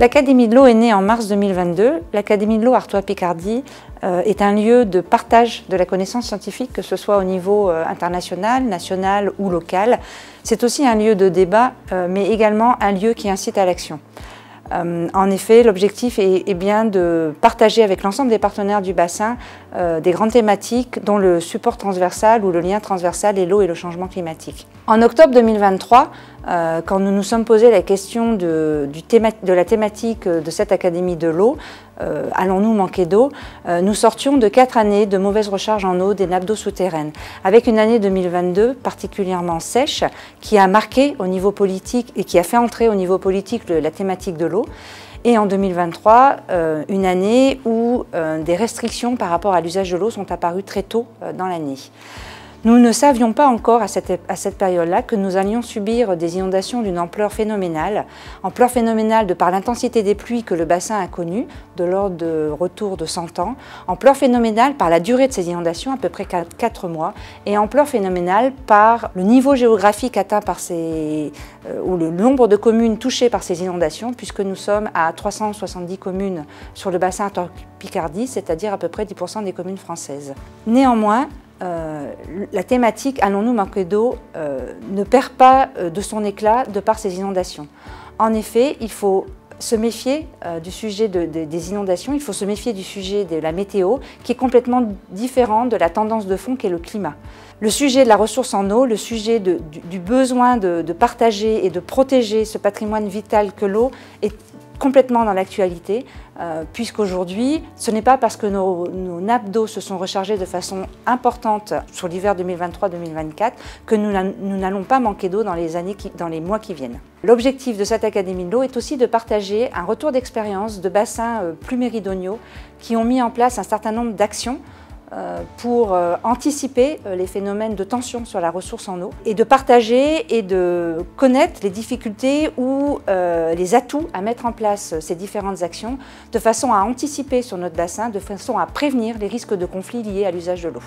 L'Académie de l'eau est née en mars 2022. L'Académie de l'eau Artois-Picardie est un lieu de partage de la connaissance scientifique, que ce soit au niveau international, national ou local. C'est aussi un lieu de débat, mais également un lieu qui incite à l'action. En effet, l'objectif est bien de partager avec l'ensemble des partenaires du bassin des grandes thématiques dont le support transversal ou le lien transversal est l'eau et le changement climatique. En octobre 2023, quand nous nous sommes posé la question de la thématique de cette Académie de l'eau, allons-nous manquer d'eau, nous sortions de 4 années de mauvaise recharge en eau des nappes d'eau souterraines, avec une année 2022 particulièrement sèche qui a marqué au niveau politique et qui a fait entrer au niveau politique la thématique de l'eau. Et en 2023, une année où des restrictions par rapport à l'usage de l'eau sont apparues très tôt dans l'année. Nous ne savions pas encore à cette période-là que nous allions subir des inondations d'une ampleur phénoménale de par l'intensité des pluies que le bassin a connues, de l'ordre de retour de 100 ans, ampleur phénoménale par la durée de ces inondations, à peu près 4 mois, et ampleur phénoménale par le niveau géographique atteint par ou le nombre de communes touchées par ces inondations, puisque nous sommes à 370 communes sur le bassin Artois-Picardie, c'est-à-dire à peu près 10% des communes françaises. Néanmoins, la thématique « Allons-nous manquer d'eau » ne perd pas de son éclat de par ces inondations. En effet, il faut se méfier du sujet des inondations, il faut se méfier du sujet de la météo qui est complètement différent de la tendance de fond qui est le climat. Le sujet de la ressource en eau, le sujet du besoin de partager et de protéger ce patrimoine vital que l'eau est complètement dans l'actualité, puisqu'aujourd'hui, ce n'est pas parce que nos nappes d'eau se sont rechargées de façon importante sur l'hiver 2023-2024 que nous n'allons pas manquer d'eau dans les mois qui viennent. L'objectif de cette Académie de l'eau est aussi de partager un retour d'expérience de bassins plus méridionaux qui ont mis en place un certain nombre d'actions pour anticiper les phénomènes de tension sur la ressource en eau et de partager et de connaître les difficultés ou les atouts à mettre en place ces différentes actions de façon à anticiper sur notre bassin, de façon à prévenir les risques de conflits liés à l'usage de l'eau.